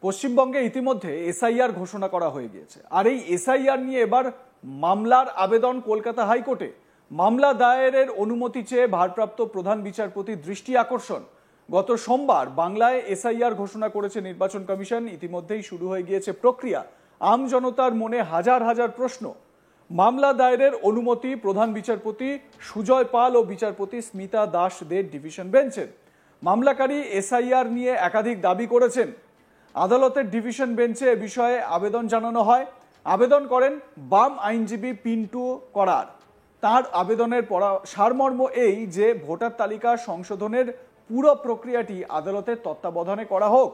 পশ্চিমবঙ্গে ইতিমধ্যে এসআইআর ঘোষণা করা হয়ে গিয়েছে। আর এই এসআইআর নিয়ে এবার মামলার আবেদন কলকাতা হাইকোর্টে। মামলা দায়েরের অনুমতি চেয়ে ভারপ্রাপ্ত প্রধান বিচারপতির দৃষ্টি আকর্ষণ। গত সোমবার বাংলায় এসআইআর ঘোষণা করেছে নির্বাচন কমিশন। ইতিমধ্যেই শুরু হয়ে গিয়েছে প্রক্রিয়া। আম জনতার মনে হাজার হাজার প্রশ্ন। মামলা দায়েরের অনুমতি প্রধান বিচারপতি সুজয় পাল ও বিচারপতি স্মিতা দাসদের ডিভিশন বেঞ্চের। মামলাকারী এসআইআর নিয়ে একাধিক দাবি করেছেন। আদালতের ডিভিশন বেঞ্চে এ বিষয়ে আবেদন জানানো হয়। আবেদন করেন বাম আইনজীবী পিন্টু করার। তার আবেদনের সারমর্ম এই যে ভোটার তালিকা সংশোধনের পুরো প্রক্রিয়াটি আদালতের তত্ত্বাবধানে করা হোক।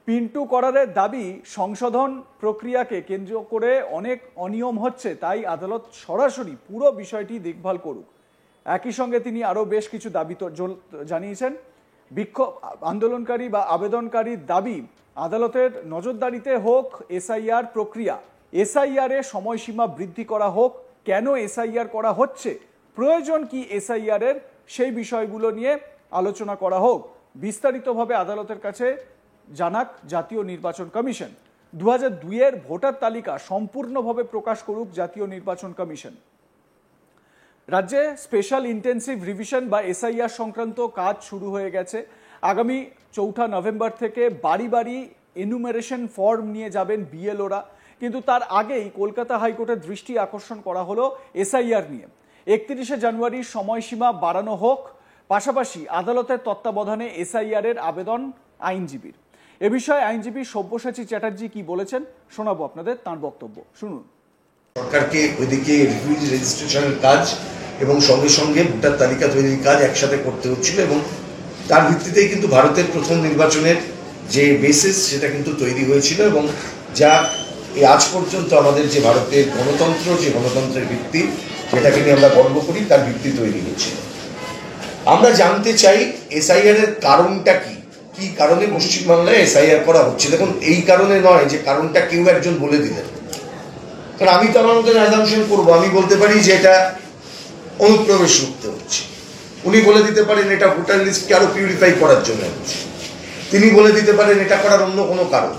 পিন্টু করারের দাবি, সংশোধন প্রক্রিয়াকে কেন্দ্র করে অনেক অনিয়ম হচ্ছে, তাই আদালত সরাসরি পুরো বিষয়টি দেখভাল করুক। একই সঙ্গে তিনি আরও বেশ কিছু দাবি জানিয়েছেন। বিক্ষোভ আন্দোলনকারী বা আবেদনকারীর দাবি, আদালতের নজরদারিতে হোক এসআইআর প্রক্রিয়া, এসআইআর এর সময়সীমা বৃদ্ধি করা হোক, কেন এসআইআর করা হচ্ছে, প্রয়োজন কি এসআইআর এর, সেই বিষয়গুলো নিয়ে আলোচনা করা হোক। বিস্তারিতভাবে আদালতের কাছে জানাক জাতীয় নির্বাচন কমিশন। 2002 এর ভোটার তালিকা সম্পূর্ণভাবে প্রকাশ করুক জাতীয় নির্বাচন কমিশন। রাজ্যে স্পেশাল ইন্টেন্সিভ রিভিশন বা এসআইআর সংক্রান্ত কাজ শুরু হয়ে গেছে। আগামী 4 নভেম্বর থেকে বাড়ি বাড়ি এনুমারেশন ফর্ম নিয়ে যাবেন বিএলওরা। কিন্তু তার আগেই কলকাতা হাইকোর্টের দৃষ্টি আকর্ষণ করা হলো এসআইআর নিয়ে। 31 জানুয়ারি সময়সীমা বাড়ানো হোক, পাশাপাশি আদালতের তত্ত্বাবধানে এসআইআর এর আবেদন আইনজীবীর। এ বিষয়ে আইনজীবী সব্যসাচী চ্যাটার্জি কি বলেছেন শোনাবো আপনাদের তাঁর বক্তব্য, শুনুন। সরকারকে ওইদিকে রিফিউজ রেজিস্ট্রেশনের কাজ এবং সঙ্গে সঙ্গে ভোটার তালিকা তৈরির কাজ একসাথে করতে হচ্ছিল, এবং তার ভিত্তিতেই কিন্তু ভারতের প্রথম নির্বাচনের যে বেসিস সেটা কিন্তু তৈরি হয়েছিল, এবং যা আজ পর্যন্ত আমাদের যে ভারতের গণতন্ত্র, যে গণতন্ত্রের ভিত্তি যেটাকে নিয়ে আমরা গর্ব করি, তার ভিত্তি তৈরি হয়েছিল। আমরা জানতে চাই এসআইআর এর কারণটা কি, কি কারণে পশ্চিমবাংলায় এসআইআর করা হচ্ছে। দেখুন, এই কারণে নয় যে কারণটা কেউ একজন বলে দিলেন, কারণ আমি তো আমার মতন অ্যাজাম্পশন করবো। আমি বলতে পারি যে এটা অনুপ্রবেশ রুখতে হচ্ছে, উনি বলে দিতে পারেন এটা ভোটার লিস্টকে আরো পিউরিফাই করার জন্য হচ্ছে, তিনি বলে দিতে পারেন এটা করার অন্য কোনো কারণ।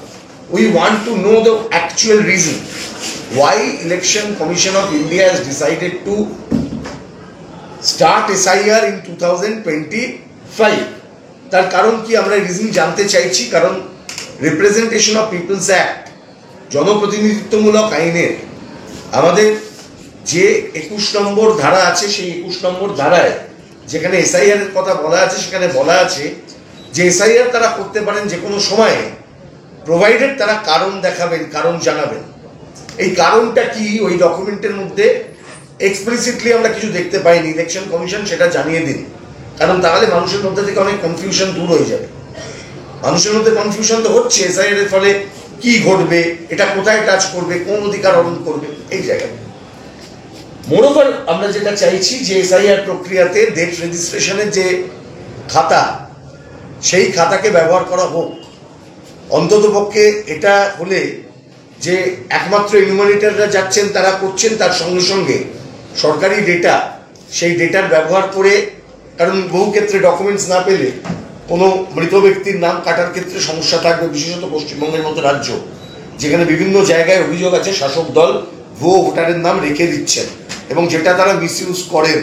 We want to know the actual reason why election commission of India has decided to start SIR in 2025। তার কারণ কি আমরা রিজন জানতে চাইছি। কারণ রিপ্রেজেন্টেশন অফ পিপলস অ্যাক্ট, জনপ্রতিনিধিত্বমূলক আইনের আমাদের যে 21 নম্বর ধারা আছে, সেই 21 নম্বর ধারায় যেখানে এসআইআর এর কথা বলা আছে, সেখানে বলা আছে যে এসআইআর তারা করতে পারেন যে কোনো সময়ে, প্রোভাইডেড তারা কারণ দেখাবেন, কারণ জানাবেন। এই কারণটা কি ওই ডকুমেন্টের মধ্যে এক্সপ্লিসিটলি আমরা কিছু দেখতে পাইনি। ইলেকশন কমিশন সেটা জানিয়ে দিন, কারণ তাহলে মানুষের মধ্যে থেকে অনেক কনফিউশন দূর হয়ে যাবে। মানুষের মধ্যে কনফিউশন তো হচ্ছে এসআইআর এর ফলে কি ঘটবে, এটা কোথায় টাচ করবে, কোন অধিকার হরণ করবে, এই জায়গায়। মোরওভার আমরা যেটা চাইছি যে এসআইআর প্রক্রিয়াতে ডেট রেজিস্ট্রেশনের যে খাতা, সেই খাতাকে ব্যবহার করা হোক। অন্ততপক্ষে এটা হলে যে একমাত্র ইনুমারেটররা যাচ্ছেন, তারা করছেন, তার সঙ্গে সঙ্গে সরকারি ডেটা, সেই ডেটার ব্যবহার করে, কারণ বহু ক্ষেত্রে ডকুমেন্টস না পেলে কোনো মৃত ব্যক্তির নাম কাটার ক্ষেত্রে সমস্যা থাকবে, বিশেষত পশ্চিমবঙ্গের মতো রাজ্য যেখানে বিভিন্ন জায়গায় অভিযোগ আছে শাসক দল ভুয়ো ভোটারের নাম রেখে দিচ্ছেন, এবং যেটা তারা মিসইউজ করেন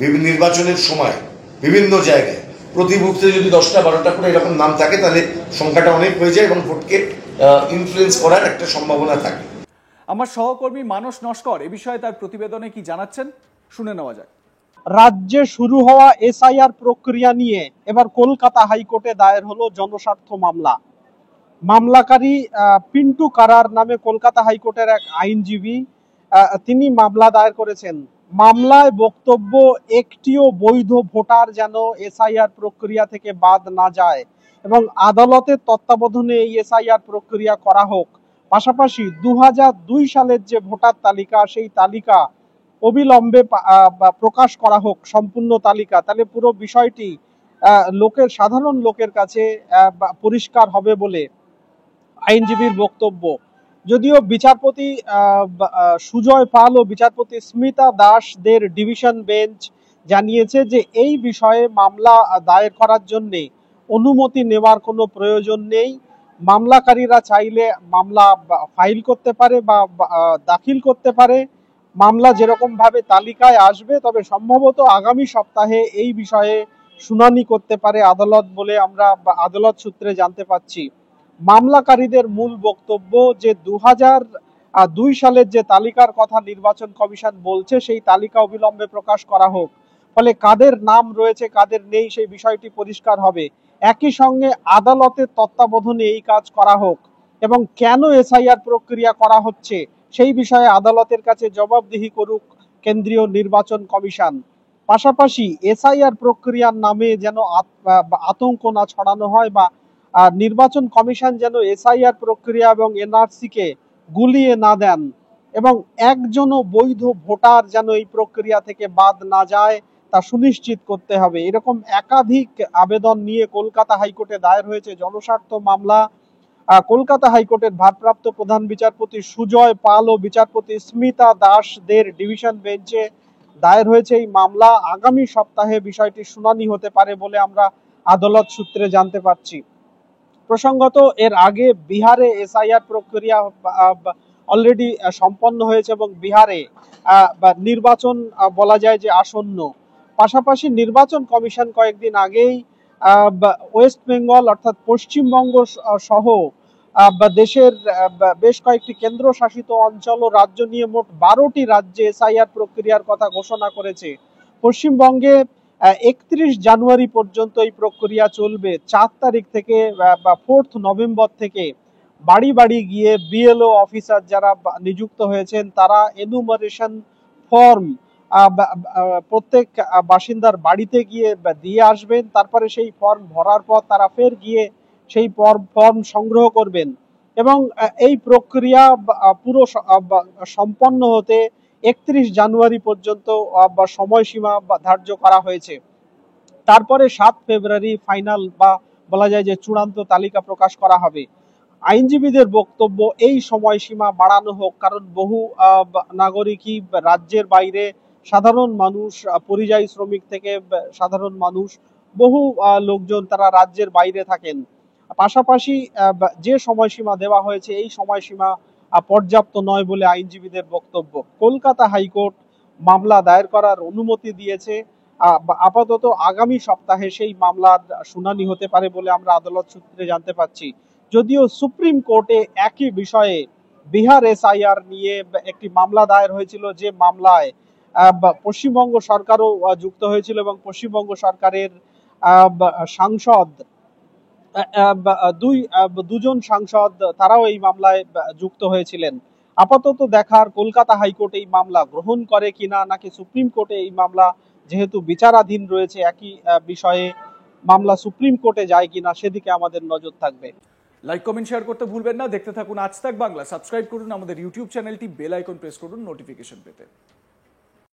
বিভিন্ন নির্বাচনের সময় বিভিন্ন জায়গায়। প্রতি বুথে যদি 10টা 12টা করে এরকম নাম থাকে, তাহলে সংখ্যাটা অনেক হয়ে যায় এবং ভোটকে ইনফ্লুয়েন্স করার একটা সম্ভাবনা থাকে। আমার সহকর্মী মানস নস্কর এ বিষয়ে তার প্রতিবেদনে কি জানাচ্ছেন শুনে নেওয়া যাক। রাজ্যে শুরু হওয়া এসআইআর প্রক্রিয়া নিয়ে এবার কলকাতা হাইকোর্টে দায়ের হলো জনস্বার্থ মামলা। মামলাকারী পিন্টু কারার নামে কলকাতা হাইকোর্টের এক আইনজীবী, তিনি মামলা দায়ের করেছেন। মামলায় বক্তব্য, একটিও বৈধ ভোটার যেন এসআইআর প্রক্রিয়া থেকে বাদ না যায় এবং আদালতের তত্ত্বাবধানে এই এসআইআর প্রক্রিয়া করা হোক। পাশাপাশি 2002 সালের যে ভোটার তালিকা, সেই তালিকা অবিলম্বে প্রকাশ করা হোক, সম্পূর্ণ তালিকা। তাহলে পুরো বিষয়টি সাধারণ লোকের কাছে পরিষ্কার হবে বলে আইনজীবীর বক্তব্য। যদিও বিচারপতি সুজয় পাল ও বিচারপতি স্মিতা দাসদের ডিভিশন বেঞ্চ জানিয়েছে যে এই বিষয়ে মামলা দায়ের করার জন্য অনুমতি নেওয়ার কোনো প্রয়োজন নেই। মামলাকারীরা চাইলে মামলা ফাইল করতে পারে বা দাখিল করতে পারে। মামলা যেরকম ভাবে তালিকায় আসবে, তবে সম্ভবত আগামী সপ্তাহে এই বিষয়ে শুনানি করতে পারে আদালত বলে আমরা আদালত সূত্রে জানতে পাচ্ছি। মামলাকারীদের মূল বক্তব্য যে 2002 সালের যে তালিকার কথা নির্বাচন কমিশন বলছে, সেই তালিকা অবিলম্বে প্রকাশ করা হোক, ফলে কাদের নাম রয়েছে কাদের নেই সেই বিষয়টি পরিষ্কার হবে। একই সঙ্গে আদালতের তত্ত্বাবধানে এই কাজ করা হোক এবং কেন এসআইআর প্রক্রিয়া করা হচ্ছে সেই বিষয়ে আদালতের কাছে জবাবদিহি করুক কেন্দ্রীয় নির্বাচন কমিশন। পাশাপাশি এসআইআর প্রক্রিয়ার নামে যেন আতঙ্ক না ছড়ানো হয় বা নির্বাচন কমিশন যেন এসআইআর প্রক্রিয়া এবং এনআরসি কে গুলিয়ে না দেন এবং একজনও বৈধ ভোটার যেন এই প্রক্রিয়া থেকে বাদ না যায় তা সুনিশ্চিত করতে হবে। এরকম একাধিক আবেদন নিয়ে কলকাতা হাইকোর্টে দায়ের হয়েছে জনস্বার্থ মামলা। কলকাতা হাইকোর্টের ভারপ্রাপ্ত প্রধান বিচারপতি সুজয় পাল ও বিচারপতি স্মিতা দাসদের ডিভিশন বেঞ্চে দায়ের হয়েছে এই মামলা। আগামী সপ্তাহে বিষয়টি শুনানি হতে পারে বলে আমরা আদালত সূত্রে জানতে পারছি। প্রসঙ্গত, এর আগে বিহারে এসআইআর প্রক্রিয়া অলরেডি সম্পন্ন হয়েছে এবং বিহারে নির্বাচন বলা যায় যে আসন্ন। পাশাপাশি নির্বাচন কমিশন কয়েকদিন আগেই ওয়েস্ট বেঙ্গল অর্থাৎ পশ্চিমবঙ্গ সহ দেশের বেশ কয়েকটি কেন্দ্রশাসিত অঞ্চল ও রাজ্য নিয়ে মোট 12টি রাজ্যে এসআইআর প্রক্রিয়ার কথা ঘোষণা করেছে। পশ্চিমবঙ্গে 31 জানুয়ারি পর্যন্ত এই প্রক্রিয়া চলবে। 4 তারিখ থেকে বা 4 নভেম্বর থেকে বাড়ি বাড়ি গিয়ে বিএলও অফিসার যারা নিযুক্ত হয়েছেন তারা এনুমারেশন ফর্ম প্রত্যেক বাসিন্দার বাড়িতে গিয়ে দিয়ে আসবেন। তারপরে সেই ফর্ম ভরার পর তারা ফের গিয়ে সেই ফর্ম সংগ্রহ করবেন এবং এই প্রক্রিয়া পুরো সম্পন্ন হতে 31 জানুয়ারি পর্যন্ত সময়সীমা ধার্য করা হয়েছে। তারপরে 7 ফেব্রুয়ারি ফাইনাল বা বলা যায় যে চূড়ান্ত তালিকা প্রকাশ করা হবে। আইনজীবীদের বক্তব্য এই সময়সীমা বাড়ানো হোক, কারণ বহু নাগরিকই রাজ্যের বাইরে, সাধারণ মানুষ, পরিযায়ী শ্রমিক থেকে সাধারণ মানুষ, বহু লোকজন তারা রাজ্যের বাইরে থাকেন। পাশাপাশি যে সময়সীমা দেওয়া হয়েছে এই সময়সীমা পর্যাপ্ত নয় বলে আইনজীবীদের বক্তব্য। কলকাতা হাইকোর্ট মামলা দায়ের করার অনুমতি দিয়েছে। আপাতত আগামী সপ্তাহে সেই মামলার শুনানি হতে পারে বলে আমরা আদালত সূত্রে জানতে পাচ্ছি। যদিও সুপ্রিম কোর্টে একই বিষয়ে বিহার এসআইআর নিয়ে একটি মামলা দায়ের হয়েছিল, যে মামলায় পশ্চিমবঙ্গ সরকারও যুক্ত হয়েছিল এবং পশ্চিমবঙ্গ সরকারের সাংসদ দুজন সাংসদ তারাও এই মামলায় যুক্ত হয়েছিলেন। আপাতত দেখার কলকাতা হাইকোর্ট এই মামলা গ্রহণ করে কিনা, নাকি সুপ্রিম কোর্টে এই মামলা যেহেতু বিচারাধীন রয়েছে একই বিষয়ে মামলা সুপ্রিম কোর্টে যায় কিনা সেদিকে আমাদের নজর থাকবে। লাইক কমেন্ট শেয়ার করতে ভুলবেন না। দেখতে থাকুন আজ তাক বাংলা। সাবস্ক্রাইব করুন আমাদের ইউটিউব চ্যানেলটি, বেল আইকন প্রেস করুন নোটিফিকেশন পেতে।